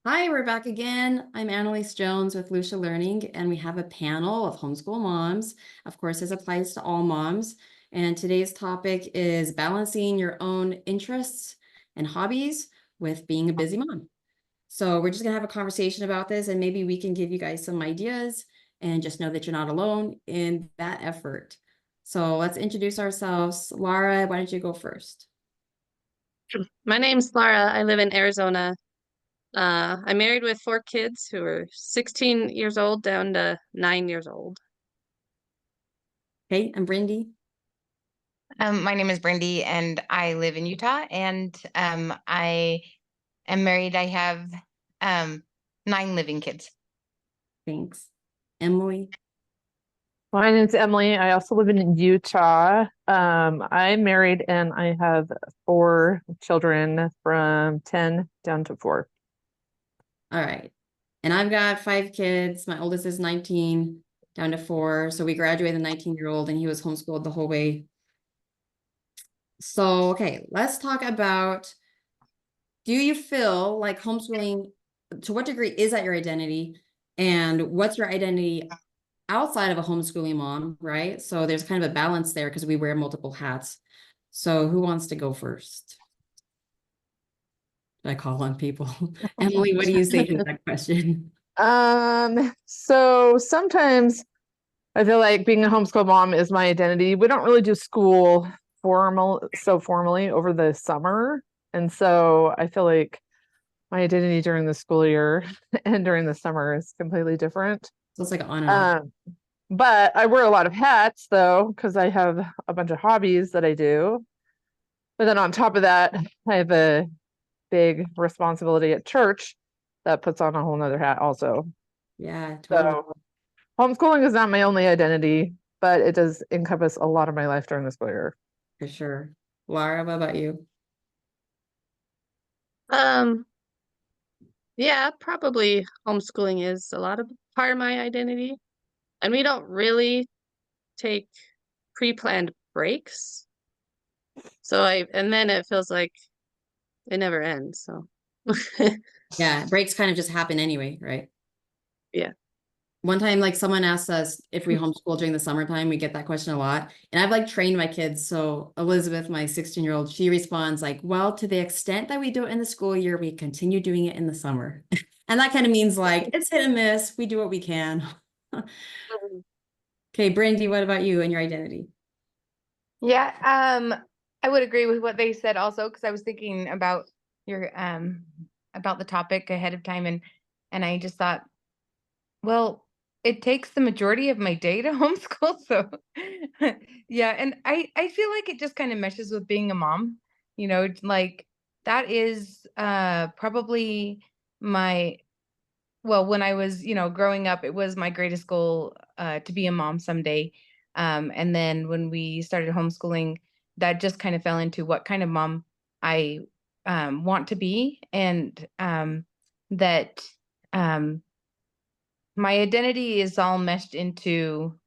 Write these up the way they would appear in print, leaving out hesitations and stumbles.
Hi, we're back again. I'm Annalise Jones with Lucia Learning, and we have a panel of homeschool moms. Of course, this applies to all moms. And today's topic is balancing your own interests and hobbies with being a busy mom. So we're just gonna have a conversation about this, and maybe we can give you guys some ideas and just know that you're not alone in that effort. So let's introduce ourselves. Laura, why don't you go first? My name's Lara. I live in Arizona. I'm married with four kids who are 16 years old down to 9 years old. Okay, I'm Brindie. My name is Brindie and I live in Utah and I am married. I have um, 9 living kids. Thanks. Emily. My name's Emily. I also live in Utah. I'm married and I have 4 children from 10 down to 4. All right. And I've got 5 kids. My oldest is 19, down to 4. So we graduated the 19-year-old and he was homeschooled the whole way. So, okay, let's talk about, do you feel like homeschooling, to what degree is that your identity? And what's your identity outside of a homeschooling mom, right? So there's kind of a balance there because we wear multiple hats. So who wants to go first? I call on people. Emily, what do you say to that question? So sometimes I feel like being a homeschool mom is my identity. We don't really do school formally over the summer. And so I feel like my identity during the school year and during the summer is completely different. So it's like on and off. But I wear a lot of hats though, because I have a bunch of hobbies that I do. But then on top of that, I have a big responsibility at church that puts on a whole nother hat also. Yeah, totally. So homeschooling is not my only identity, but it does encompass a lot of my life during the school year. For sure. Laura, what about you? Um, yeah, probably homeschooling is a lot of part of my identity. And we don't really take pre-planned breaks. And then it feels like it never ends. So Yeah, breaks kind of just happen anyway, right? yeah. One time, like someone asked us if we homeschool during the summertime, we get that question a lot. And I've like trained my kids. So Elizabeth, my 16-year-old, she responds like, well, to the extent that we do it in the school year, we continue doing it in the summer. And that kind of means like it's hit and miss. We do what we can. Okay, Brandy, what about you and your identity? Yeah, I would agree with what they said also because I was thinking about your about the topic ahead of time and I just thought, well, it takes the majority of my day to homeschool, so yeah, and I feel like it just kind of meshes with being a mom, like that is probably my well, when I was, growing up, it was my greatest goal to be a mom someday. And then when we started homeschooling, that just kind of fell into what kind of mom I want to be, and that um, my identity is all meshed into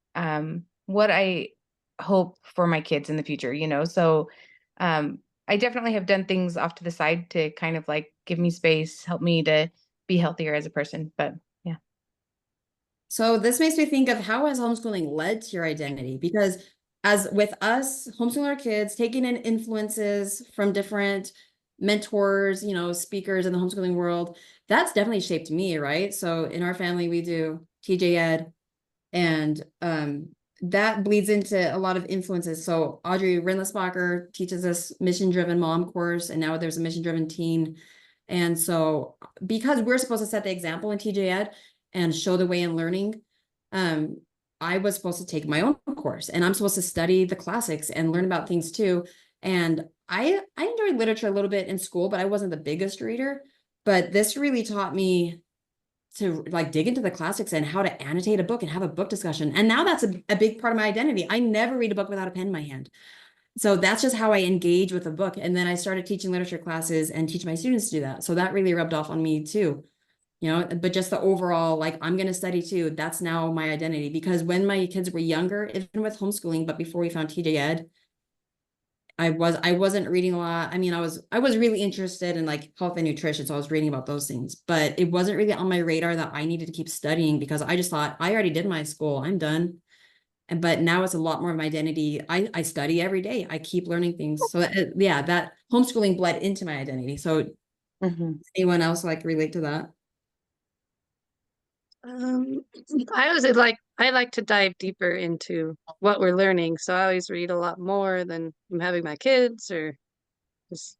what I hope for my kids in the future, So I definitely have done things off to the side to kind of like give me space, help me to be healthier as a person. But yeah. So this makes me think of how has homeschooling led to your identity? Because as with us, homeschooling our kids, taking in influences from different mentors, speakers in the homeschooling world, that's definitely shaped me, right? So in our family, we do TJ Ed, and that bleeds into a lot of influences. So Audrey Rindlisbacher teaches us mission-driven mom course, and now there's a mission-driven teen. And so because we're supposed to set the example in TJ Ed and show the way in learning, I was supposed to take my own course, and I'm supposed to study the classics and learn about things too. And I enjoyed literature a little bit in school, but I wasn't the biggest reader. But this really taught me to like dig into the classics and how to annotate a book and have a book discussion. And now that's a big part of my identity. I never read a book without a pen in my hand. So that's just how I engage with a book. And then I started teaching literature classes and teach my students to do that. So that really rubbed off on me too, but just the overall, like, I'm going to study too. That's now my identity, because when my kids were younger, even with homeschooling, but before we found TJ Ed, I wasn't reading a lot. I mean, I was really interested in like health and nutrition, so I was reading about those things, but it wasn't really on my radar that I needed to keep studying because I just thought I already did my school. I'm done. And but now it's a lot more of my identity. I study every day. I keep learning things. So yeah, that homeschooling bled into my identity. So Mhm. anyone else like relate to that? Um, I like to dive deeper into what we're learning, so I always read a lot more than I'm having my kids or just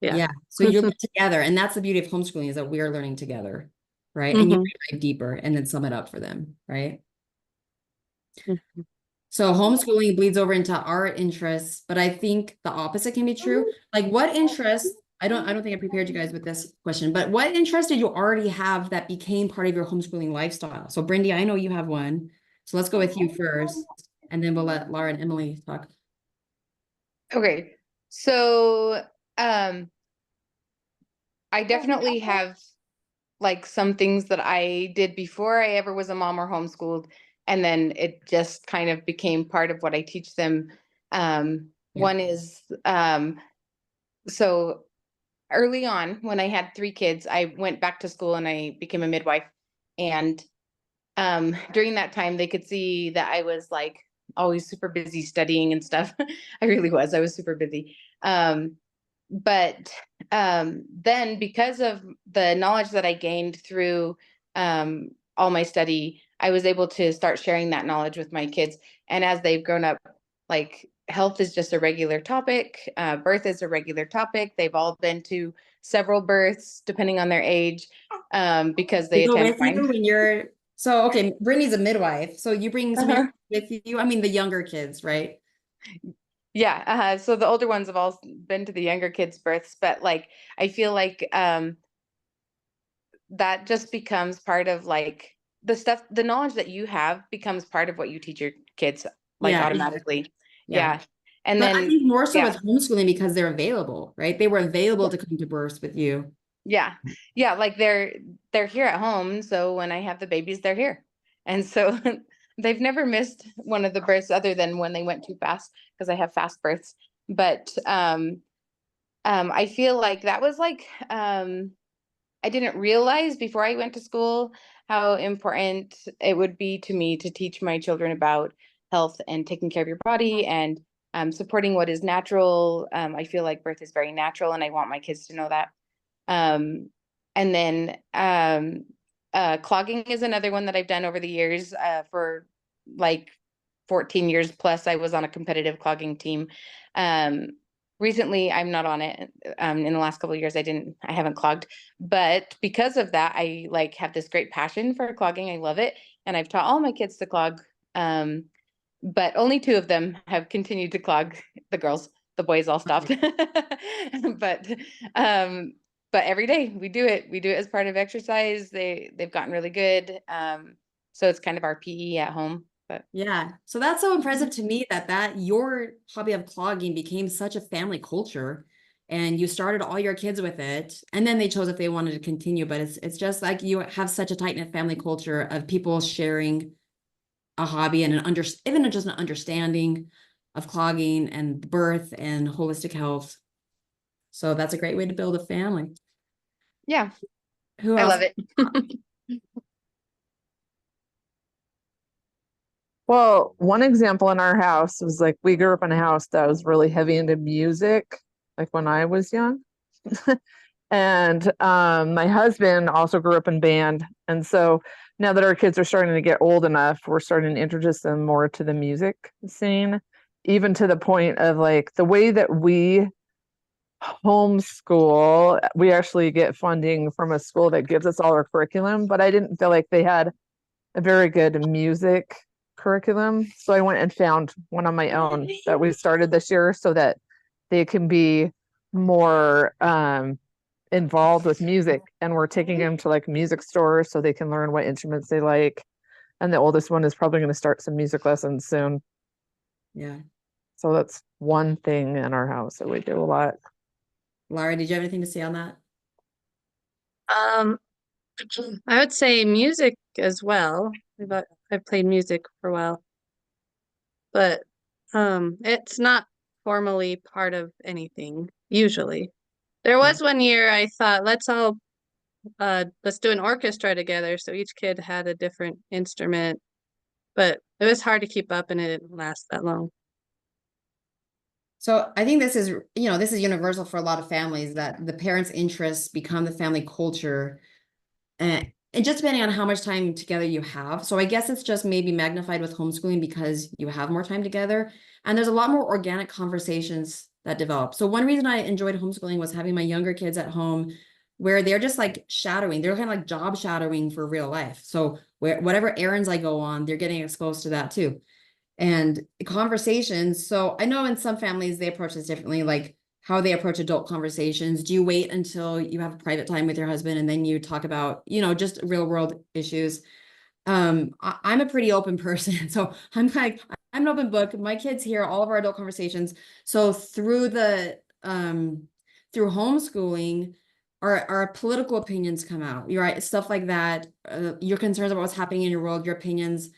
yeah. Yeah. So you learn together. And that's the beauty of homeschooling is that we are learning together. Right. And you Mhm. dive deeper and then sum it up for them. Right. Mhm. So homeschooling bleeds over into our interests, but I think the opposite can be true. Like what interests, I don't think I prepared you guys with this question, but what interest did you already have that became part of your homeschooling lifestyle? So Brindie, I know you have one. So let's go with you first, and then we'll let Laura and Emily talk. Okay. So, I definitely have like some things that I did before I ever was a mom or homeschooled, and then it just kind of became part of what I teach them. Yeah. One is so early on when I had 3 kids, I went back to school and I became a midwife. And during that time, they could see that I was like always super busy studying and stuff. I really was. I was super busy. But then because of the knowledge that I gained through all my study, I was able to start sharing that knowledge with my kids. And as they've grown up, like health is just a regular topic, birth is a regular topic. They've all been to several births, depending on their age, because They they go attend with you mine. when you're so okay, Brittany's a midwife. So you bring some of your Uh-huh. kids with you. I mean the younger kids, right? Yeah, so the older ones have all been to the younger kids' births, but like I feel like that just becomes part of like the knowledge that you have becomes part of what you teach your kids like Yeah, automatically. yeah. Yeah. And But I then think more so yeah, with homeschooling because they're available, right? They were available to come to births with you. yeah. Yeah, like they're here at home, so when I have the babies, they're here. And so they've never missed one of the births other than when they went too fast because I have fast births. But I feel like that was like I didn't realize before I went to school how important it would be to me to teach my children about health and taking care of your body and supporting what is natural. I feel like birth is very natural, and I want my kids to know that. Um, and then clogging is another one that I've done over the years. For like 14 years plus, I was on a competitive clogging team. Um, Recently, I'm not on it. In the last couple of years, I haven't clogged, but because of that, I like have this great passion for clogging. I love it, and I've taught all my kids to clog. But only 2 of them have continued to clog. The girls, the boys all stopped. But um, but every day we do it. We do it as part of exercise. They've gotten really good. So it's kind of our PE at home. But Yeah. So that's so impressive to me that your hobby of clogging became such a family culture and you started all your kids with it and then they chose if they wanted to continue, but it's just like you have such a tight-knit family culture of people sharing a hobby and even just an understanding of clogging and birth and holistic health. So that's a great way to build a family. yeah, Who I else? love it. Well, one example in our house was like we grew up in a house that was really heavy into music, like when I was young. And my husband also grew up in band. And so now that our kids are starting to get old enough, we're starting to introduce them more to the music scene, even to the point of like the way that we homeschool, we actually get funding from a school that gives us all our curriculum, but I didn't feel like they had a very good music curriculum. So I went and found one on my own that we started this year so that they can be more involved with music. And we're taking them to like music stores so they can learn what instruments they like. And the oldest one is probably going to start some music lessons soon. Yeah. So that's one thing in our house that we do a lot. Laura, did you have anything to say on that? Um, I would say music as well. I've played music for a while, but it's not formally part of anything, usually. There was one year I thought, let's do an orchestra together. So each kid had a different instrument, but it was hard to keep up and it didn't last that long. So I think this is, this is universal for a lot of families, that the parents' interests become the family culture. And just depending on how much time together you have. So I guess it's just maybe magnified with homeschooling because you have more time together. And there's a lot more organic conversations that develop. So one reason I enjoyed homeschooling was having my younger kids at home, where they're just like shadowing. They're kind of like job shadowing for real life. So whatever errands I go on, they're getting exposed to that too. And conversations. So I know in some families they approach this differently, like how they approach adult conversations. Do you wait until you have a private time with your husband and then you talk about, just real world issues? I'm a pretty open person. So I'm an open book. My kids hear all of our adult conversations. So through through homeschooling, our political opinions come out. You're right, stuff like that. Your concerns about what's happening in your world, your opinions,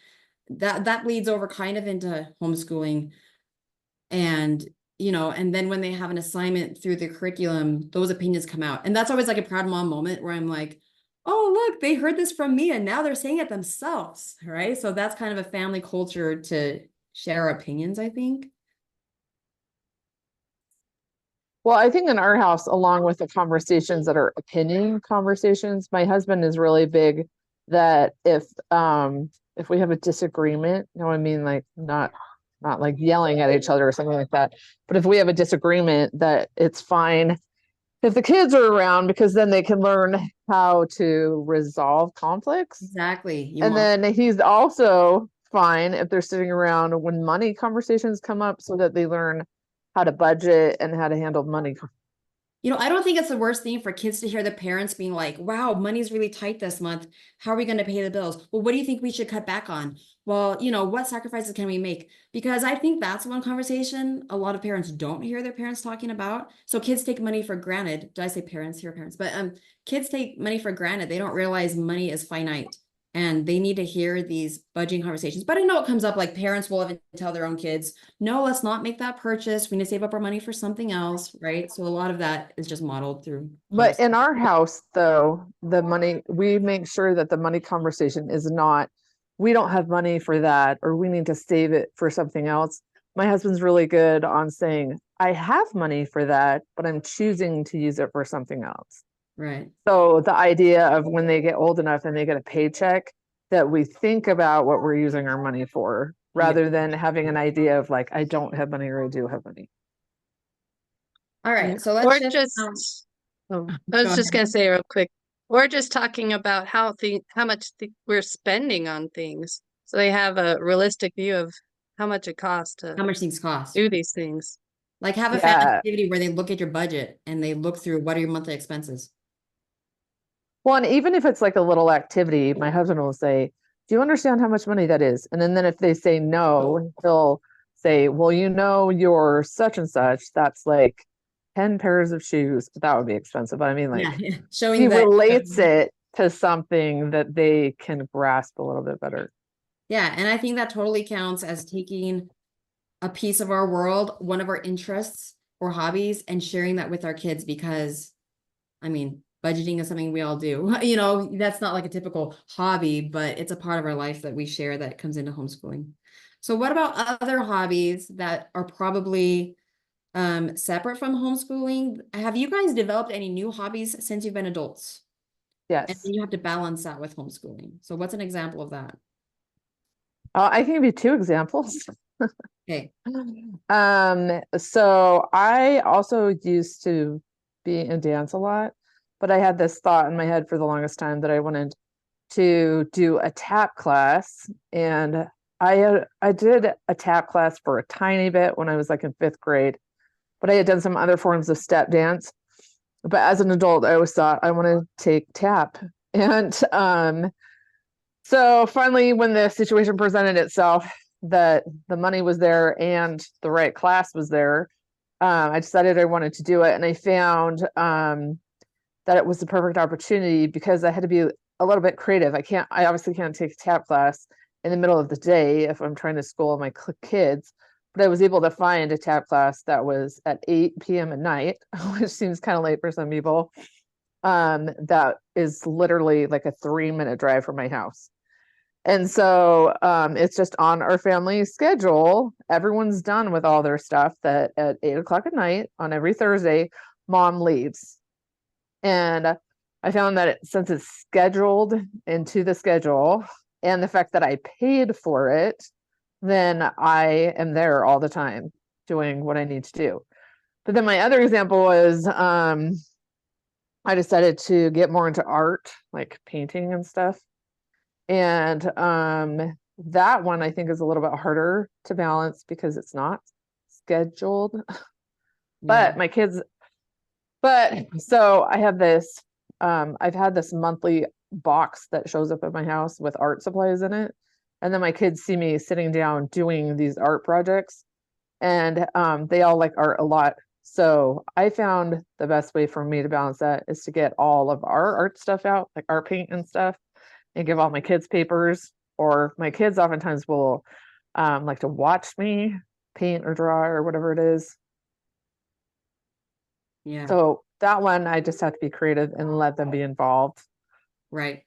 that bleeds over kind of into homeschooling. And and then when they have an assignment through the curriculum, those opinions come out. And that's always like a proud mom moment where I'm like, oh, look, they heard this from me and now they're saying it themselves, right? So that's kind of a family culture to share our opinions, I think. Well, I think in our house, along with the conversations that are opinion conversations, my husband is really big that if we have a disagreement, I mean, like not like yelling at each other or something like that, but if we have a disagreement, that it's fine if the kids are around, because then they can learn how to resolve conflicts. Exactly. And then he's also fine if they're sitting around when money conversations come up, so that they learn how to budget and how to handle money. I don't think it's the worst thing for kids to hear the parents being like, wow, money's really tight this month. How are we going to pay the bills? Well, what do you think we should cut back on? Well, what sacrifices can we make? Because I think that's one conversation a lot of parents don't hear their parents talking about. So kids take money for granted. Did I say parents here, parents? But kids take money for granted. They don't realize money is finite. And they need to hear these budgeting conversations. But I know it comes up, like parents will even tell their own kids, no, let's not make that purchase. We need to save up our money for something else, right? So a lot of that is just modeled through. But in our house, though, the money, we make sure that the money conversation is not, we don't have money for that, or we need to save it for something else. My husband's really good on saying, I have money for that, but I'm choosing to use it for something else. Right. So the idea of when they get old enough and they get a paycheck, that we think about what we're using our money for, rather than having an idea of like, I don't have money or I do have money. All right. So let's I was Go just going to say real quick, we're just talking about how much we're spending on things. So they have a realistic view of how much it costs how to much things cost. do these things. Like have a family activity where they look at your budget and they look through what are your monthly expenses. Well, and even if it's like a little activity, my husband will say, do you understand how much money that is? And then if they say no, he'll say, well, your such and such, that's like 10 pairs of shoes. That would be expensive. But I mean, like, showing he that relates it to something that they can grasp a little bit better. Yeah. And I think that totally counts as taking a piece of our world, one of our interests or hobbies, and sharing that with our kids, because I mean, budgeting is something we all do. That's not like a typical hobby, but it's a part of our life that we share that comes into homeschooling. So what about other hobbies that are probably separate from homeschooling? Have you guys developed any new hobbies since you've been adults? And Yes. then you have to balance that with homeschooling. So what's an example of that? I can give you 2 examples. Okay. So I also used to be in dance a lot, but I had this thought in my head for the longest time that I wanted to do a tap class. And I did a tap class for a tiny bit when I was like in 5th grade, but I had done some other forms of step dance. But as an adult, I always thought I want to take tap. And so finally, when the situation presented itself, that the money was there and the right class was there, I decided I wanted to do it. And I found that it was the perfect opportunity, because I had to be a little bit creative. I obviously can't take a tap class in the middle of the day if I'm trying to school my kids, but I was able to find a tap class that was at 8 p.m. at night, which seems kind of late for some people. That is literally like a 3-minute drive from my house. And so it's just on our family schedule. Everyone's done with all their stuff that at 8 o'clock at night on every Thursday, mom leaves. And I found that since it's scheduled into the schedule and the fact that I paid for it, then I am there all the time doing what I need to do. But then my other example was I decided to get more into art, like painting and stuff. And that one I think is a little bit harder to balance because it's not scheduled. But my kids, so I have this, I've had this monthly box that shows up at my house with art supplies in it. And then my kids see me sitting down doing these art projects, and they all like art a lot. So I found the best way for me to balance that is to get all of our art stuff out, like art paint and stuff, and give all my kids papers. Or my kids oftentimes will like to watch me paint or draw or whatever it is. Yeah. So that one, I just have to be creative and let them be involved. Right.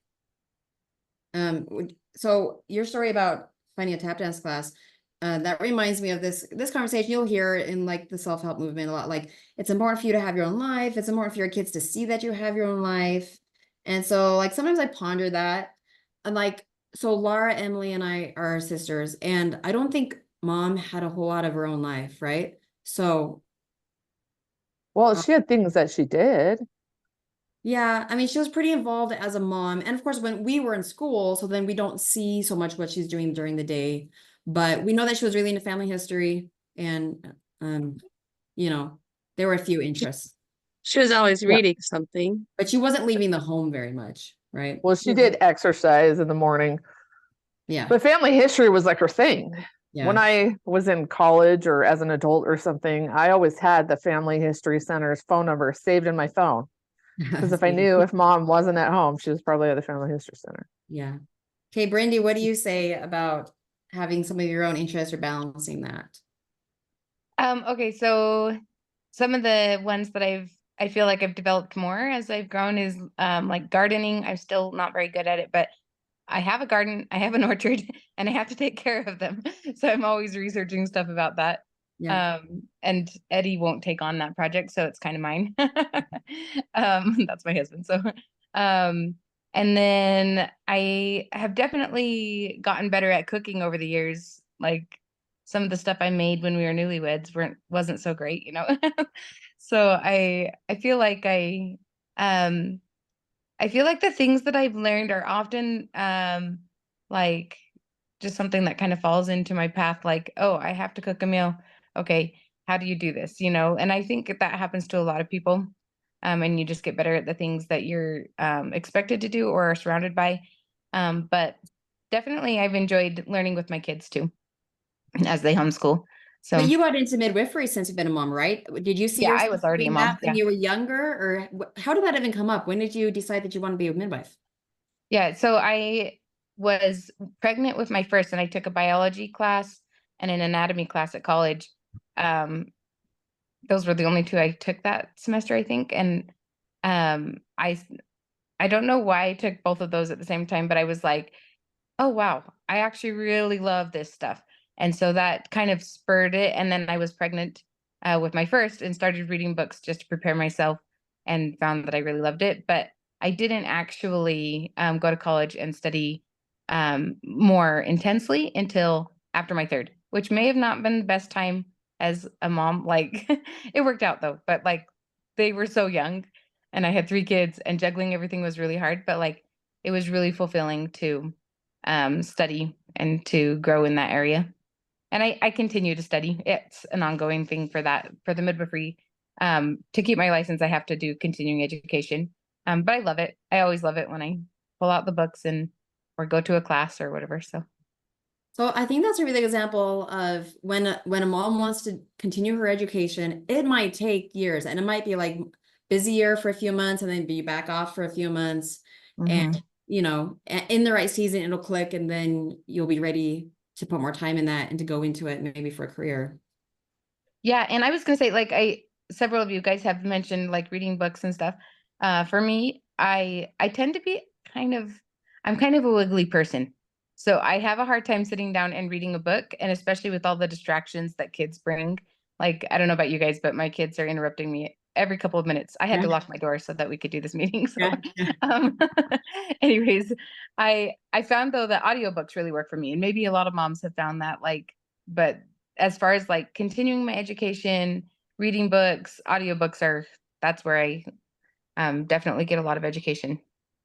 So your story about finding a tap dance class, that reminds me of this conversation you'll hear in like the self-help movement a lot. Like, it's important for you to have your own life. It's important for your kids to see that you have your own life. And so like sometimes I ponder that. And like, so Laura, Emily, and I are sisters, and I don't think mom had a whole lot of her own life, right? So Well, she had things that she did. yeah, I mean, she was pretty involved as a mom. And of course, when we were in school, so then we don't see so much what she's doing during the day. But we know that she was really into family history, and you know, there were a few interests. She was always Yeah. reading something. But she wasn't leaving the home very much, right? Well, she did exercise in the morning, Yeah. but family history was like her thing. Yeah. When I was in college or as an adult or something, I always had the Family History Center's phone number saved in my phone. Because if I knew if mom wasn't at home, she was probably at the Family History Center. Yeah. Okay, Brindie, what do you say about having some of your own interests or balancing that? Okay, so some of the ones that I feel like I've developed more as I've grown is like gardening. I'm still not very good at it, but I have a garden, I have an orchard, and I have to take care of them. So I'm always researching stuff about that. Yeah. And Eddie won't take on that project, so it's kind of mine. That's my husband. So and then I have definitely gotten better at cooking over the years. Like some of the stuff I made when we were newlyweds wasn't so great, you know. So I feel like I feel like the things that I've learned are often like just something that kind of falls into my path, like, oh, I have to cook a meal. Okay, how do you do this? You know, and I think that happens to a lot of people. And you just get better at the things that you're expected to do or are surrounded by. But definitely I've enjoyed learning with my kids too, as they homeschool. So But you got into midwifery since you've been a mom, right? Did you see yeah, I yourself was already a doing mom. that when Yeah. you were younger, or how did that even come up? When did you decide that you want to be a midwife? Yeah, so I was pregnant with my first, and I took a biology class and an anatomy class at college. Those were the only two I took that semester, I think. And um, I I don't know why I took both of those at the same time, but I was like, oh wow, I actually really love this stuff. And so that kind of spurred it. And then I was pregnant with my first and started reading books just to prepare myself, and found that I really loved it. But I didn't actually go to college and study more intensely until after my third, which may have not been the best time as a mom. Like it worked out though, but like they were so young and I had 3 kids, and juggling everything was really hard, but like it was really fulfilling to study and to grow in that area. And I continue to study. It's an ongoing thing for that, for the midwifery. To keep my license, I have to do continuing education. But I love it. I always love it when I pull out the books and or go to a class or whatever. So So I think that's a really good example of when a mom wants to continue her education, it might take years, and it might be like busier for a few months and then be back off for a few months. And mhm. you know, in the right season, it'll click, and then you'll be ready to put more time in that and to go into it maybe for a career. Yeah, and I was gonna say, like, several of you guys have mentioned like reading books and stuff. For me, I tend to be I'm kind of a wiggly person. So I have a hard time sitting down and reading a book, and especially with all the distractions that kids bring. Like, I don't know about you guys, but my kids are interrupting me every couple of minutes. I had to Yeah. lock my door so that we could do this meeting. So, Yeah. um, anyways, I found though that audiobooks really work for me, and maybe a lot of moms have found that. Like, but as far as like continuing my education, reading books, audiobooks that's where I definitely get a lot of education.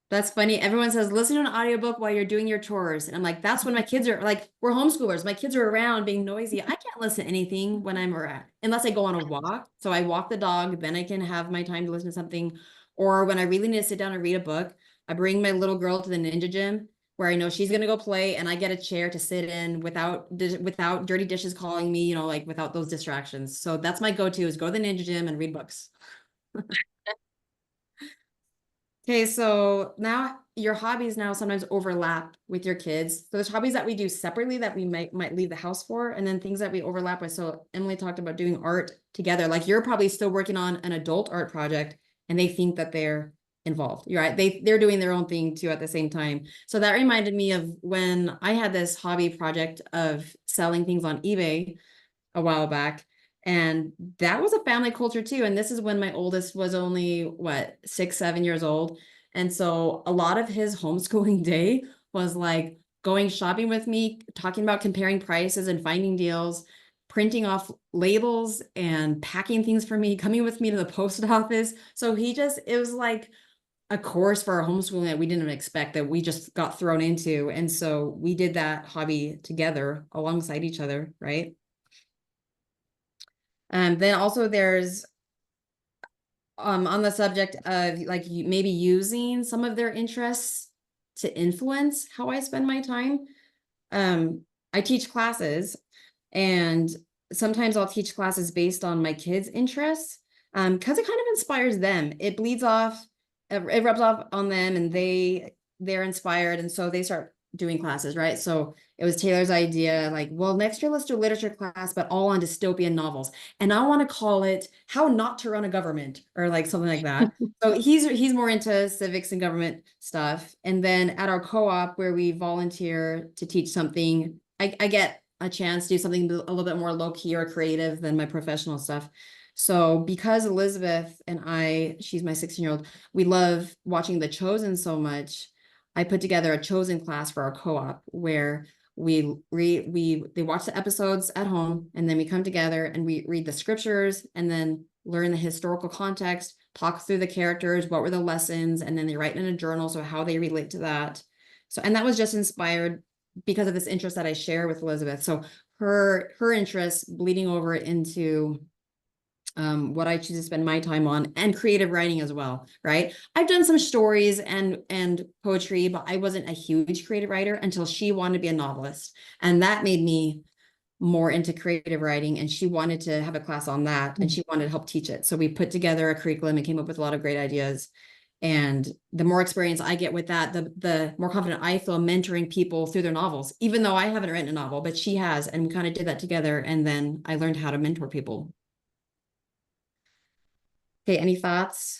That's funny. Everyone says listen to an audiobook while you're doing your chores. And I'm like, that's when my kids are like, we're homeschoolers. My kids are around being noisy. I can't listen to anything when I'm around unless I go on a walk. So I walk the dog, then I can have my time to listen to something. Or when I really need to sit down and read a book, I bring my little girl to the ninja gym where I know she's gonna go play and I get a chair to sit in without dirty dishes calling me, you know, like without those distractions. So that's my go-to is go to the ninja gym and read books. Okay, so now your hobbies now sometimes overlap with your kids. So there's hobbies that we do separately that we might leave the house for, and then things that we overlap with. So Emily talked about doing art together. Like you're probably still working on an adult art project, and they think that they're involved. You're right. They're doing their own thing too at the same time. So that reminded me of when I had this hobby project of selling things on eBay a while back. And that was a family culture too. And this is when my oldest was only, what, 6, 7 years old. And so a lot of his homeschooling day was like going shopping with me, talking about comparing prices and finding deals, printing off labels and packing things for me, coming with me to the post office. So it was like a course for our homeschooling that we didn't expect, that we just got thrown into. And so we did that hobby together alongside each other, right? Then also there's on the subject of like maybe using some of their interests to influence how I spend my time. I teach classes, and sometimes I'll teach classes based on my kids' interests, because it kind of inspires them. It bleeds off, it rubs off on them, and they're inspired, and so they start doing classes, right? So it was Taylor's idea, like, well, next year let's do a literature class, but all on dystopian novels. And I want to call it How Not to Run a Government, or like something like that. So he's more into civics and government stuff. And then at our co-op where we volunteer to teach something, I get a chance to do something a little bit more low-key or creative than my professional stuff. So because Elizabeth and she's my 16-year-old, we love watching The Chosen so much, I put together a Chosen class for our co-op where they watch the episodes at home, and then we come together and we read the scriptures and then learn the historical context, talk through the characters, what were the lessons, and then they write in a journal, so how they relate to that. So, and that was just inspired because of this interest that I share with Elizabeth. So her interest bleeding over into what I choose to spend my time on, and creative writing as well, right? I've done some stories and poetry, but I wasn't a huge creative writer until she wanted to be a novelist. And that made me more into creative writing, and she wanted to have a class on that, and she wanted to help teach it. So we put together a curriculum and came up with a lot of great ideas. And the more experience I get with that, the more confident I feel mentoring people through their novels, even though I haven't written a novel, but she has, and we kind of did that together. And then I learned how to mentor people. Okay, any thoughts?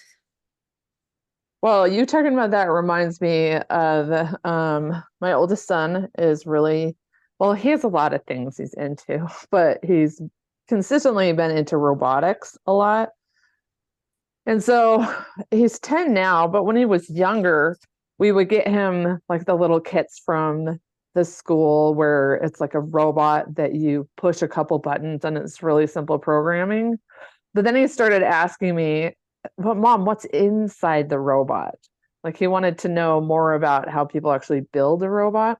Well, you talking about that reminds me of my oldest son is really, well, he has a lot of things he's into, but he's consistently been into robotics a lot. And so he's 10 now, but when he was younger, we would get him like the little kits from the school where it's like a robot that you push a couple buttons and it's really simple programming. But then he started asking me, but Mom, what's inside the robot? Like he wanted to know more about how people actually build a robot.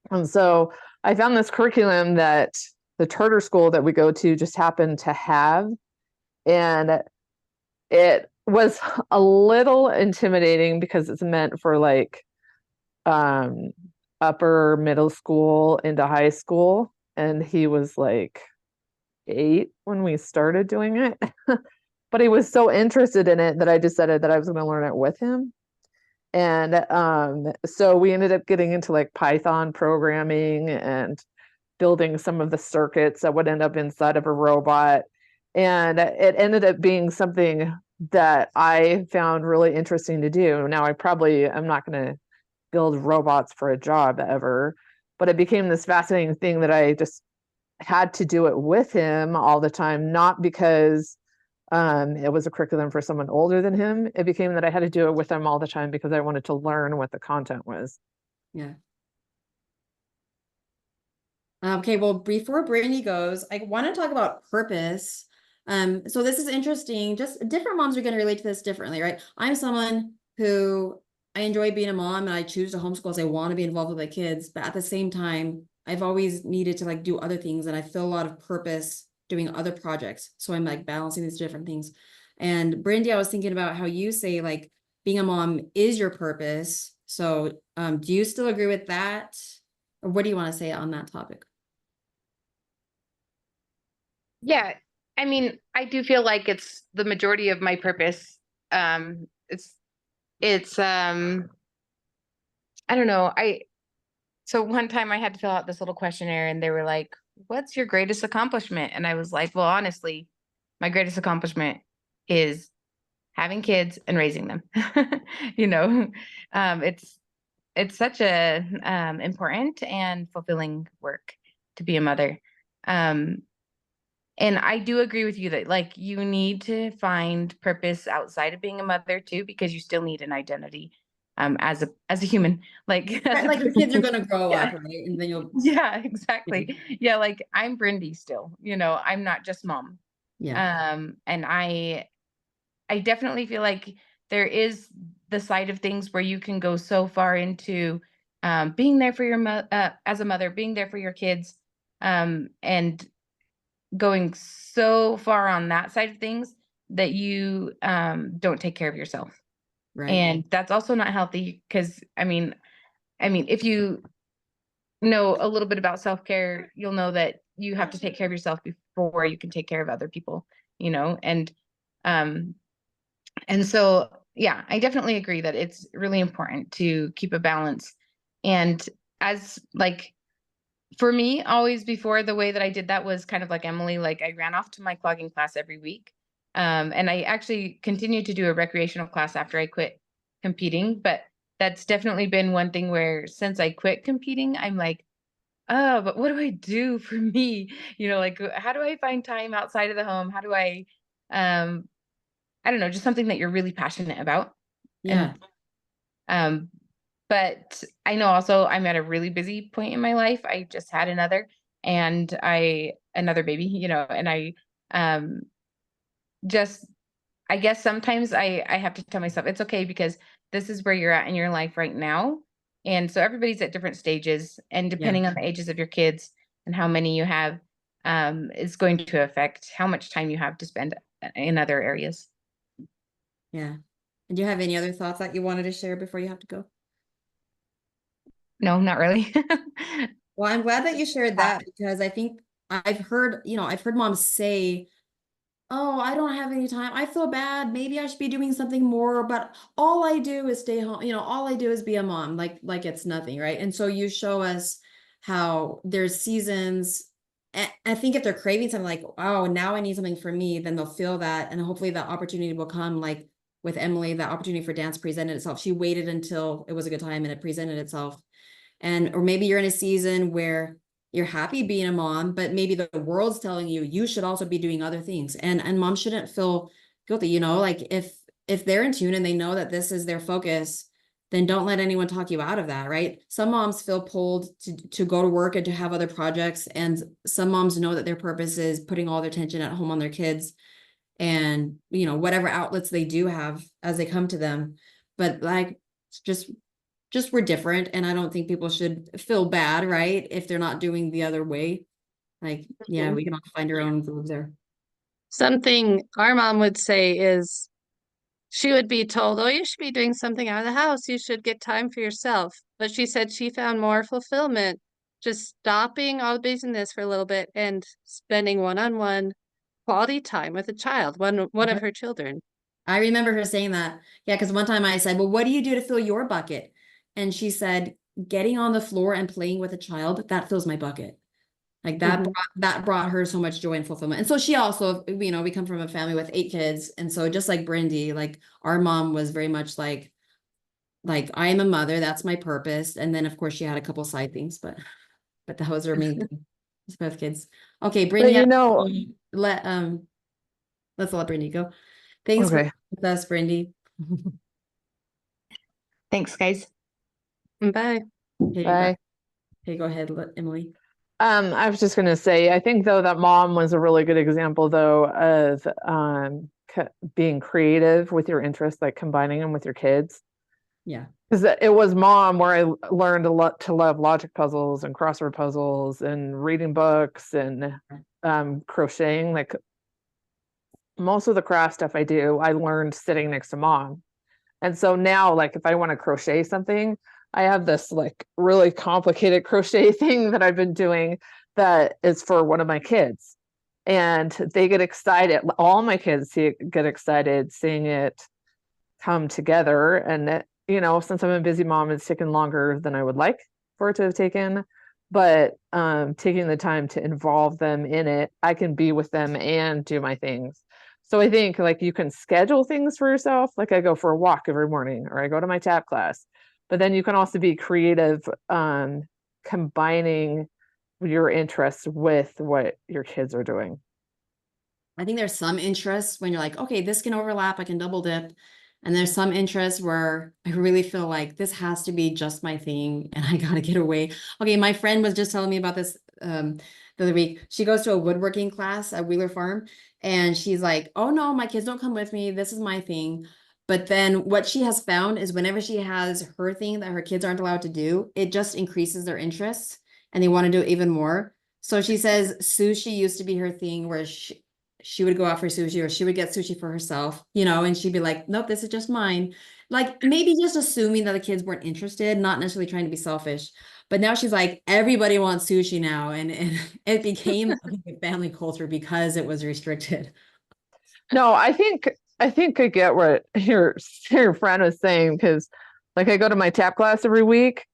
And so I found this curriculum that the charter school that we go to just happened to have. And it was a little intimidating because it's meant for like upper middle school into high school. And he was like 8 when we started doing it. But he was so interested in it that I decided that I was going to learn it with him. And so we ended up getting into like Python programming and building some of the circuits that would end up inside of a robot. And it ended up being something that I found really interesting to do. Now, I probably am not going to build robots for a job ever, but it became this fascinating thing that I just had to do it with him all the time, not because it was a curriculum for someone older than him. It became that I had to do it with him all the time because I wanted to learn what the content was. Yeah. Okay, well, before Brindie goes, I want to talk about purpose. So this is interesting. Just different moms are going to relate to this differently, right? I'm someone who I enjoy being a mom and I choose to homeschool as I want to be involved with my kids, but at the same time, I've always needed to like do other things and I feel a lot of purpose doing other projects. So I'm like balancing these different things. And Brindie, I was thinking about how you say like being a mom is your purpose. So do you still agree with that? Or what do you want to say on that topic? Yeah, I mean, I do feel like it's the majority of my purpose. It's I don't know. So one time I had to fill out this little questionnaire and they were like, "What's your greatest accomplishment?" And I was like, "Well, honestly, my greatest accomplishment is having kids and raising them." You know, it's such a important and fulfilling work to be a mother. Um, And I do agree with you that like you need to find purpose outside of being a mother too, because you still need an identity as a human. Like as Right, a like your kids are gonna grow yeah. up, right? And then you'll Yeah, exactly. Yeah, like I'm Brindie still, I'm not just mom. yeah, And I definitely feel like there is the side of things where you can go so far into being there for as a mother, being there for your kids, and going so far on that side of things that you don't take care of yourself. right. And that's also not healthy because I mean if you know a little bit about self-care, you'll know that you have to take care of yourself before you can take care of other people, um and so yeah, I definitely agree that it's really important to keep a balance. And as like for me, always before, the way that I did that was kind of like Emily, like I ran off to my clogging class every week. And I actually continued to do a recreational class after I quit competing. But that's definitely been one thing where since I quit competing, I'm like, oh, but what do I do for me? Like how do I find time outside of the home? How do um, I don't know, just something that you're really passionate about. Yeah, And um, but I know also I'm at a really busy point in my life. I just had another baby, and um just I guess sometimes I have to tell myself it's okay because this is where you're at in your life right now. And so everybody's at different stages, and yeah, depending on the ages of your kids and how many you have, is going to affect how much time you have to spend in other areas. yeah. And do you have any other thoughts that you wanted to share before you have to go? No, not really. Well, I'm glad that you shared that because I think I've heard moms say, "Oh, I don't have any time. I feel bad. Maybe I should be doing something more, but all I do is stay home. All I do is be a mom, like it's nothing, right?" And so you show us how there's seasons. And I think if they're craving something like, "Oh, now I need something for me," then they'll feel that, and hopefully that opportunity will come. Like with Emily, that opportunity for dance presented itself. She waited until it was a good time, and it presented itself. Or maybe you're in a season where you're happy being a mom, but maybe the world's telling you you should also be doing other things. And mom shouldn't feel guilty, like if they're in tune and they know that this is their focus, then don't let anyone talk you out of that, right? Some moms feel pulled to go to work and to have other projects, and some moms know that their purpose is putting all their attention at home on their kids and whatever outlets they do have as they come to them. But like just we're different, and I don't think people should feel bad, right, if they're not doing the other way. Like, yeah, Mhm. we can all find our own grooves there. Something our mom would say is she would be told, "Oh, you should be doing something out of the house. You should get time for yourself." But she said she found more fulfillment just stopping all the business for a little bit and spending one-on-one quality time with a child, one of her children. I remember her saying that. Yeah, because one time I said, well, what do you do to fill your bucket? And she said, getting on the floor and playing with a child, that fills my bucket. Like Mhm. that brought her so much joy and fulfillment. And so she also, we come from a family with 8 kids. And so just like Brindie, like our mom was very much like I am a mother, that's my purpose. And then of course she had a couple side things, but that was her main thing. It's both kids. Okay, But Brindie, you know, let let's let Brindie go. Thanks for okay. being with us, Brindie. Thanks, guys. Bye. Okay, Bye. okay, go ahead, Emily. I was just gonna say, I think though that mom was a really good example though of being creative with your interests, like combining them with your kids. Yeah. Because it was mom where I learned a lot to love logic puzzles and crossword puzzles and reading books and crocheting. Like most of the craft stuff I do, I learned sitting next to mom. And so now, like, if I want to crochet something, I have this like really complicated crochet thing that I've been doing that is for one of my kids. And they get excited. All my kids get excited seeing it come together. And since I'm a busy mom, it's taken longer than I would like for it to have taken. But taking the time to involve them in it, I can be with them and do my things. So I think like you can schedule things for yourself. Like I go for a walk every morning or I go to my tap class. But then you can also be creative combining your interests with what your kids are doing. I think there's some interests when you're like, okay, this can overlap, I can double dip. And there's some interests where I really feel like this has to be just my thing and I gotta get away. Okay, my friend was just telling me about this the other week. She goes to a woodworking class at Wheeler Farm and she's like, oh no, my kids don't come with me. This is my thing. But then what she has found is whenever she has her thing that her kids aren't allowed to do, it just increases their interest and they want to do it even more. So she says sushi used to be her thing where she would go out for sushi or she would get sushi for herself, and she'd be like, nope, this is just mine. Like maybe just assuming that the kids weren't interested, not necessarily trying to be selfish. But now she's like, everybody wants sushi now. And it became a family culture because it was restricted. No, I think I get what your friend was saying because like I go to my tap class every week,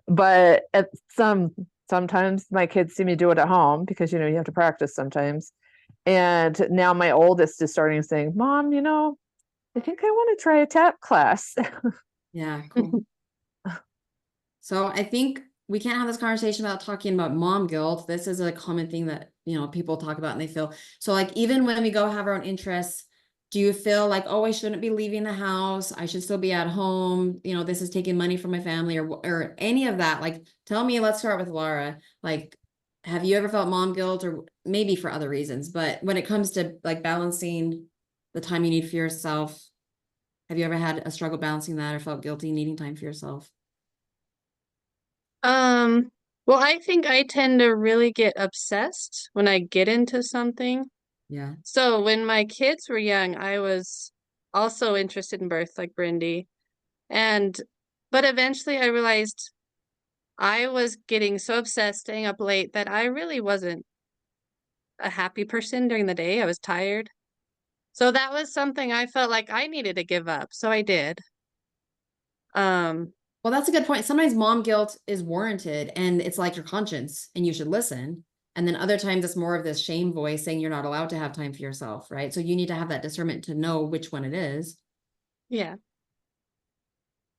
but sometimes my kids see me do it at home because you have to practice sometimes. And now my oldest is starting saying, Mom, I think I want to try a tap class. Yeah, cool. So I think we can't have this conversation without talking about mom guilt. This is a common thing that, people talk about and they feel. So like even when we go have our own interests, do you feel like, oh, I shouldn't be leaving the house. I should still be at home. This is taking money from my family or any of that. Like tell me, let's start with Laura. Like, have you ever felt mom guilt or maybe for other reasons, but when it comes to like balancing the time you need for yourself, have you ever had a struggle balancing that or felt guilty needing time for yourself? Um, well, I think I tend to really get obsessed when I get into something. Yeah. So when my kids were young, I was also interested in birth, like Brindie. But eventually I realized I was getting so obsessed, staying up late, that I really wasn't a happy person during the day. I was tired. So that was something I felt like I needed to give up. So I did. Um, Well, that's a good point. Sometimes mom guilt is warranted and it's like your conscience and you should listen. And then other times it's more of this shame voice saying you're not allowed to have time for yourself, right? So you need to have that discernment to know which one it is. yeah.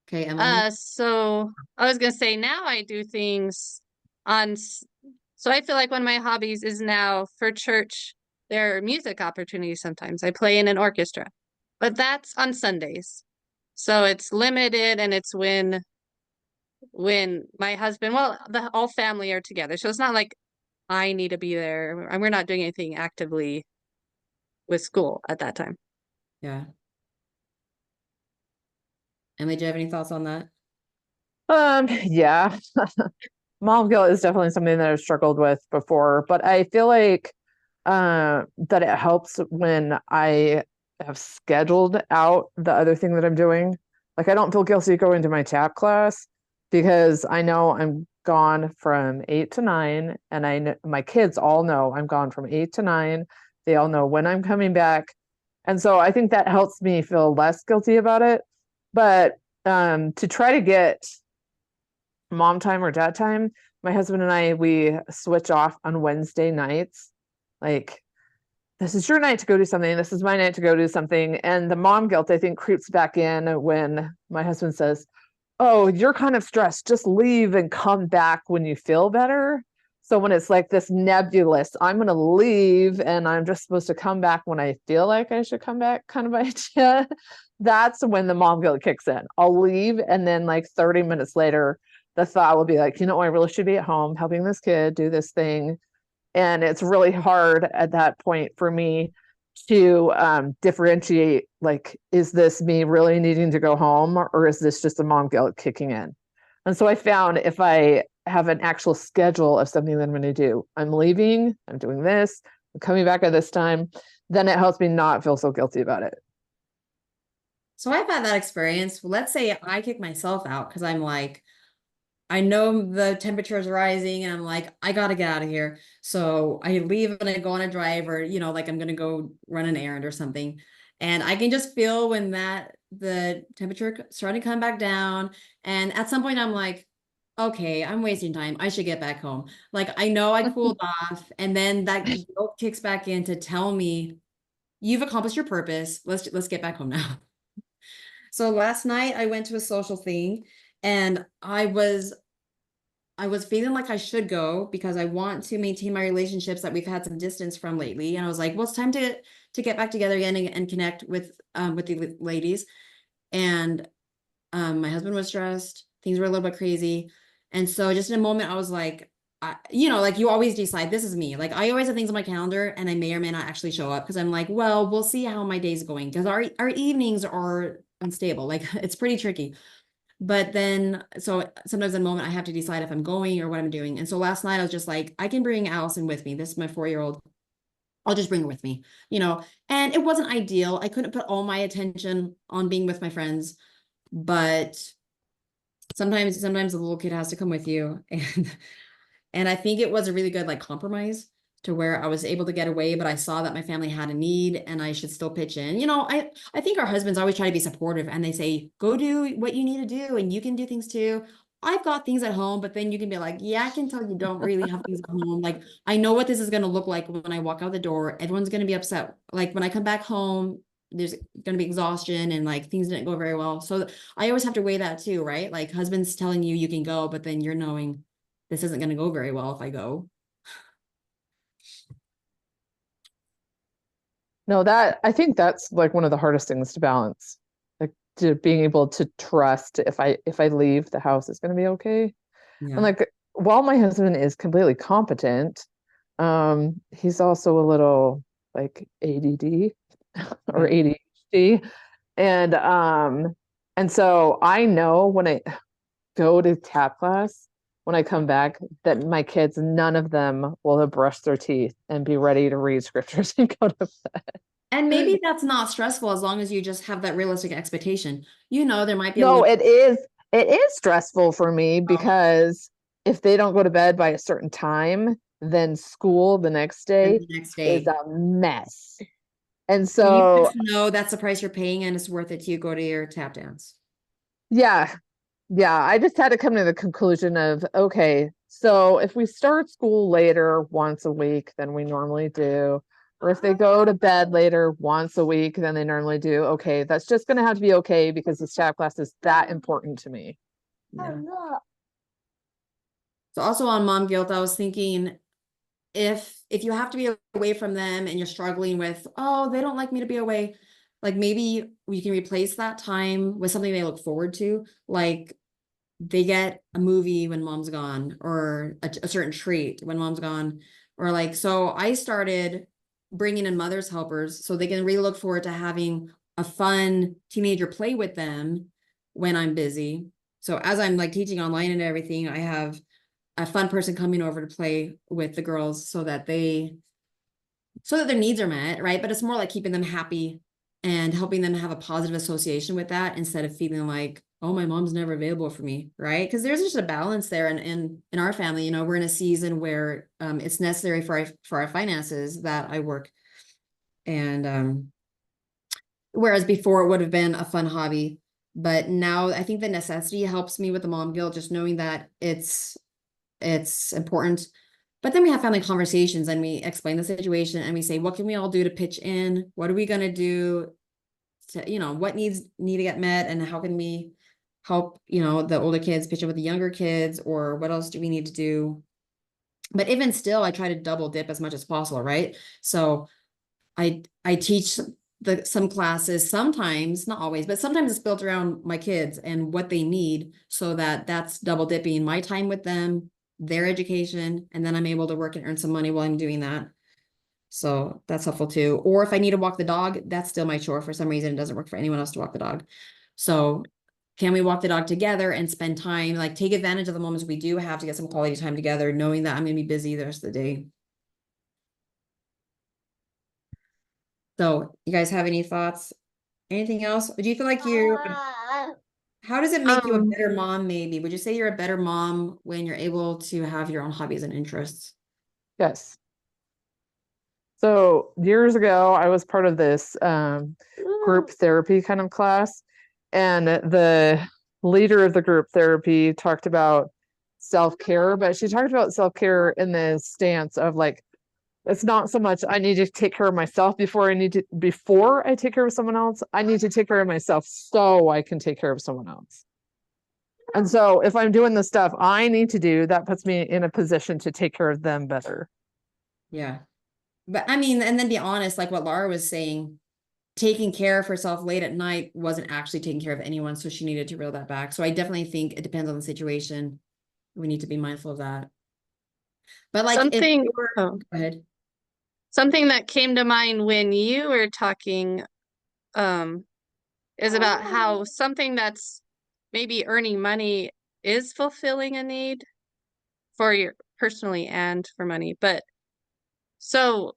Okay, Emily. So I was gonna say now I do things on, so I feel like one of my hobbies is now for church. There are music opportunities sometimes. I play in an orchestra, but that's on Sundays. So it's limited and it's when my husband, well, the all family are together. So it's not like I need to be there. And we're not doing anything actively with school at that time. Yeah. Emily, do you have any thoughts on that? Yeah. Mom guilt is definitely something that I've struggled with before, but I feel like that it helps when I have scheduled out the other thing that I'm doing. Like I don't feel guilty going to my tap class because I know I'm gone from 8 to 9, and my kids all know I'm gone from 8 to 9. They all know when I'm coming back, And so I think that helps me feel less guilty about it. But to try to get mom time or dad time, my husband and I, we switch off on Wednesday nights. Like, this is your night to go do something. This is my night to go do something. And the mom guilt, I think, creeps back in when my husband says, oh, you're kind of stressed. Just leave and come back when you feel better. So when it's like this nebulous, I'm going to leave and I'm just supposed to come back when I feel like I should come back kind of idea, that's when the mom guilt kicks in. I'll leave. And then like 30 minutes later, the thought will be like, you know, I really should be at home helping this kid do this thing. And it's really hard at that point for me to differentiate, like, is this me really needing to go home, or is this just a mom guilt kicking in? And so I found if I have an actual schedule of something that I'm going to do, I'm leaving, I'm doing this, I'm coming back at this time, then it helps me not feel so guilty about it. So I've had that experience. Let's say I kick myself out because I'm like, I know the temperature is rising and I'm like, I gotta get out of here. So I leave and I go on a drive, or, you know, like I'm gonna go run an errand or something. And I can just feel when the temperature starting to come back down. And at some point I'm like, okay, I'm wasting time. I should get back home. Like I know I cooled off, and then that guilt kicks back in to tell me, you've accomplished your purpose. Let's get back home now. So last night I went to a social thing, and I was feeling like I should go because I want to maintain my relationships that we've had some distance from lately. And I was like, well, it's time to get back together again and connect with the ladies. And my husband was stressed. Things were a little bit crazy. And so just in a moment, I was like, you know, like you always decide, this is me. Like I always have things on my calendar and I may or may not actually show up because I'm like, well, we'll see how my day's going, because our evenings are unstable. Like it's pretty tricky. But then, so sometimes in a moment I have to decide if I'm going or what I'm doing. And so last night I was just like, I can bring Allison with me. This is my 4-year-old. I'll just bring her with me, you know. And it wasn't ideal. I couldn't put all my attention on being with my friends, but sometimes the little kid has to come with you. And I think it was a really good like compromise to where I was able to get away, but I saw that my family had a need and I should still pitch in. You know, I think our husbands always try to be supportive, and they say, go do what you need to do and you can do things too. I've got things at home, but then you can be like, yeah, I can tell you don't really have things at home. Like, I know what this is going to look like when I walk out the door. Everyone's going to be upset. Like when I come back home, there's going to be exhaustion and like things didn't go very well. So I always have to weigh that too, right? Like husbands telling you can go, but then you're knowing this isn't going to go very well if I go. No, that I think that's like one of the hardest things to balance. Like to being able to trust if I leave, the house is going to be okay. Yeah. And like while my husband is completely competent, he's also a little like ADD or ADHD. And so I know when I go to tap class, when I come back, that my kids, none of them will have brushed their teeth and be ready to read scriptures and go to bed. And maybe that's not stressful as long as you just have that realistic expectation. You know, there might be No, little. it is stressful for me because if they don't go to bed by a certain time, then school the next day The next is day. a mess. And You so, just know that's the price you're paying and it's worth it to you go to your tap dance. yeah, I just had to come to the conclusion of, okay, so if we start school later once a week than we normally do, or if they go to bed later once a week than they normally do, okay, that's just going to have to be okay because this tap class is that important to me. Yeah. So also on mom guilt, I was thinking, if you have to be away from them and you're struggling with, oh, they don't like me to be away, like maybe we can replace that time with something they look forward to. Like they get a movie when mom's gone, or a certain treat when mom's gone, or like, so I started bringing in mother's helpers so they can really look forward to having a fun teenager play with them when I'm busy. So as I'm like teaching online and everything, I have a fun person coming over to play with the girls so that their needs are met, right? But it's more like keeping them happy and helping them have a positive association with that instead of feeling like, oh, my mom's never available for me, right? Because there's just a balance there. And in our family, you know, we're in a season where it's necessary for our finances that I work. And Whereas before it would have been a fun hobby. But now I think the necessity helps me with the mom guilt, just knowing that it's important. But then we have family conversations and we explain the situation and we say, what can we all do to pitch in? What are we gonna do to, what need to get met, and how can we help, the older kids pitch in with the younger kids, or what else do we need to do? But even still, I try to double dip as much as possible, right? So I teach some classes, sometimes, not always, but sometimes it's built around my kids and what they need, so that's double dipping my time with them, their education, and then I'm able to work and earn some money while I'm doing that. So that's helpful too. Or if I need to walk the dog, that's still my chore. For some reason, it doesn't work for anyone else to walk the dog. So can we walk the dog together and spend time, like take advantage of the moments we do have to get some quality time together, knowing that I'm going to be busy the rest of the day. So you guys have any thoughts? Anything else? Do you feel like how does it make you a better mom, maybe? Would you say you're a better mom when you're able to have your own hobbies and interests? Yes. So years ago, I was part of this group therapy kind of class, and the leader of the group therapy talked about self-care, but she talked about self-care in the stance of like, it's not so much I need to take care of myself before I take care of someone else. I need to take care of myself so I can take care of someone else. And so if I'm doing the stuff I need to do, that puts me in a position to take care of them better. Yeah. But I mean, and then be honest, like what Laura was saying, taking care of herself late at night wasn't actually taking care of anyone. So she needed to reel that back. So I definitely think it depends on the situation. We need to be mindful of that. But like if Something, you were, oh, go ahead. something that came to mind when you were talking, is about how something that's maybe earning money is fulfilling a need for your personally and for money. But so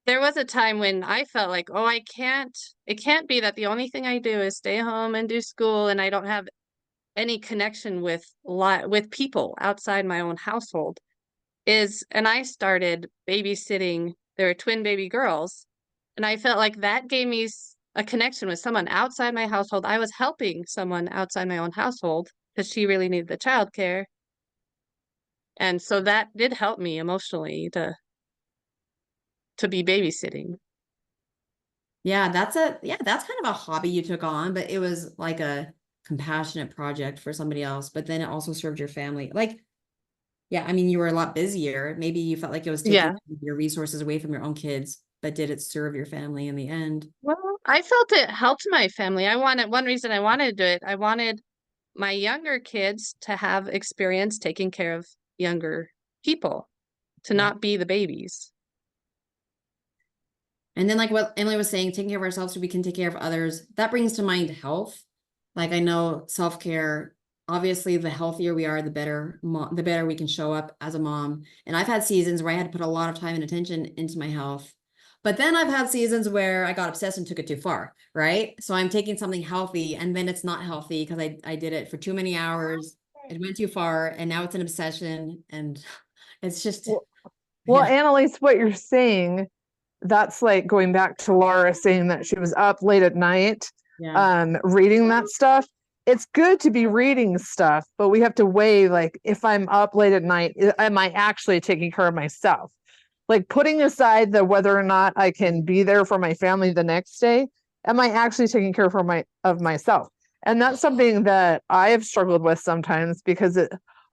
there was a time when I felt like, oh, it can't be that the only thing I do is stay home and do school and I don't have any connection with people outside my own household. And I started babysitting, there were twin baby girls, and I felt like that gave me a connection with someone outside my household. I was helping someone outside my own household because she really needed the childcare. And so that did help me emotionally to be babysitting. Yeah, that's kind of a hobby you took on, but it was like a compassionate project for somebody else, but then it also served your family. Like, yeah, I mean, you were a lot busier. Maybe you felt like it was taking Yeah. your resources away from your own kids, but did it serve your family in the end? Well, I felt it helped my family. One reason I wanted to do it, I wanted my younger kids to have experience taking care of younger people, to Yeah. not be the babies. And then like what Emily was saying, taking care of ourselves so we can take care of others, that brings to mind health. Like I know self-care, obviously the healthier we are, the better we can show up as a mom. And I've had seasons where I had to put a lot of time and attention into my health. But then I've had seasons where I got obsessed and took it too far, right? So I'm taking something healthy and then it's not healthy because I did it for too many hours. It went too far and now it's an obsession, and it's just, Well, yeah. Annalise, what you're saying, that's like going back to Laura saying that she was up late at night, Yeah. reading that stuff. It's good to be reading stuff, but we have to weigh, like, if I'm up late at night, am I actually taking care of myself? Like putting aside the whether or not I can be there for my family the next day, am I actually taking care of myself? And that's something that I have struggled with sometimes because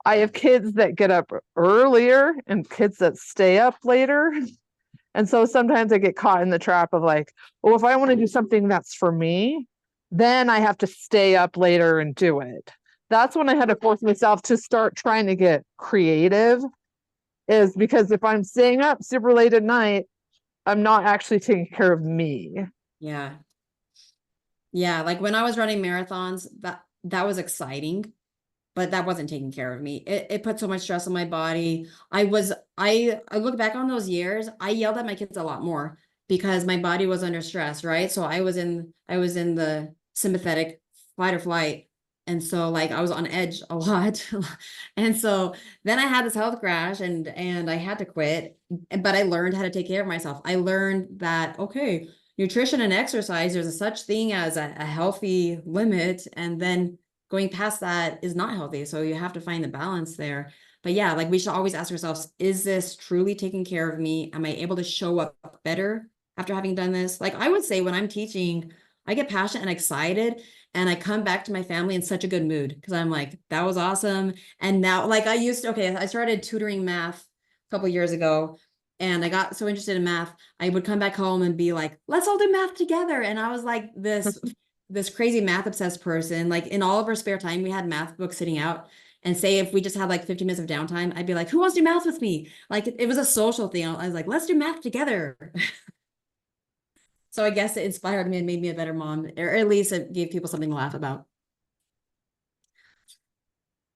I have kids that get up earlier and kids that stay up later. And so sometimes I get caught in the trap of like, well, if I want to do something that's for me, then I have to stay up later and do it. That's when I had to force myself to start trying to get creative, is because if I'm staying up super late at night, I'm not actually taking care of me. Yeah. Yeah, like when I was running marathons, that was exciting, but that wasn't taking care of me. It put so much stress on my body. I look back on those years, I yelled at my kids a lot more because my body was under stress, right? So I was in the sympathetic fight or flight. And so like I was on edge a lot. And so then I had this health crash and I had to quit, but I learned how to take care of myself. I learned that, okay, nutrition and exercise, there's a such thing as a healthy limit, and then going past that is not healthy. So you have to find the balance there. But yeah, like we should always ask ourselves, is this truly taking care of me? Am I able to show up better after having done this? Like I would say when I'm teaching, I get passionate and excited, and I come back to my family in such a good mood because I'm like, that was awesome. And now, like I started tutoring math a couple years ago, and I got so interested in math. I would come back home and be like, let's all do math together. And I was like this crazy math obsessed person. Like in all of our spare time, we had math books sitting out. And say if we just had like 15 minutes of downtime, I'd be like, who wants to do math with me? Like it was a social thing. I was like, let's do math together. So I guess it inspired me and made me a better mom, or at least it gave people something to laugh about.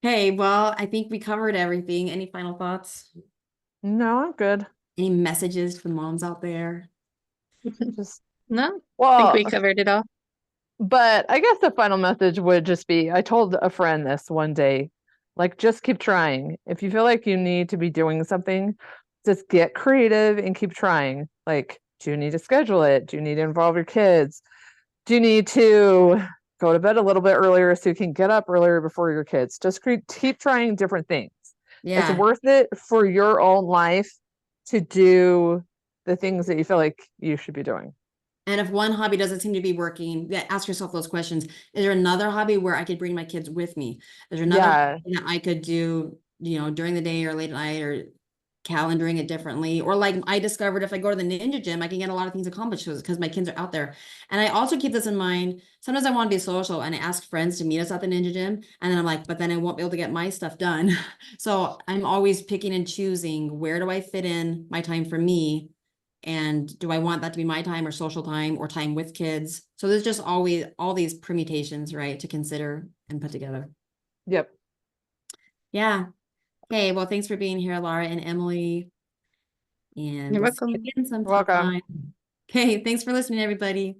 Okay, well, I think we covered everything. Any final thoughts? No, I'm good. Any messages to the moms out there? Just No, I think well, we covered it all. but I guess the final message would just be, I told a friend this one day, like, just keep trying. If you feel like you need to be doing something, just get creative and keep trying. Like, do you need to schedule it? Do you need to involve your kids? Do you need to go to bed a little bit earlier so you can get up earlier before your kids? Just keep trying different things. It's Yeah. worth it for your own life to do the things that you feel like you should be doing. And if one hobby doesn't seem to be working, ask yourself those questions. Is there another hobby where I could bring my kids with me? Is there another hobby that I could do, during the day or late at night, or calendaring it differently? Or like I discovered if I go to the ninja gym, I can get a lot of things accomplished because my kids are out there. And I also keep this in mind. Sometimes I want to be social and I ask friends to meet us at the ninja gym. And then I'm like, but then I won't be able to get my stuff done. So I'm always picking and choosing, where do I fit in my time for me? And do I want that to be my time or social time or time with kids? So there's just always all these permutations, right, to consider and put together. Yep. Yeah. Okay. Well, thanks for being here, Laura and Emily. And You're we'll see you welcome. again sometime. Welcome. Okay. Thanks for listening, everybody.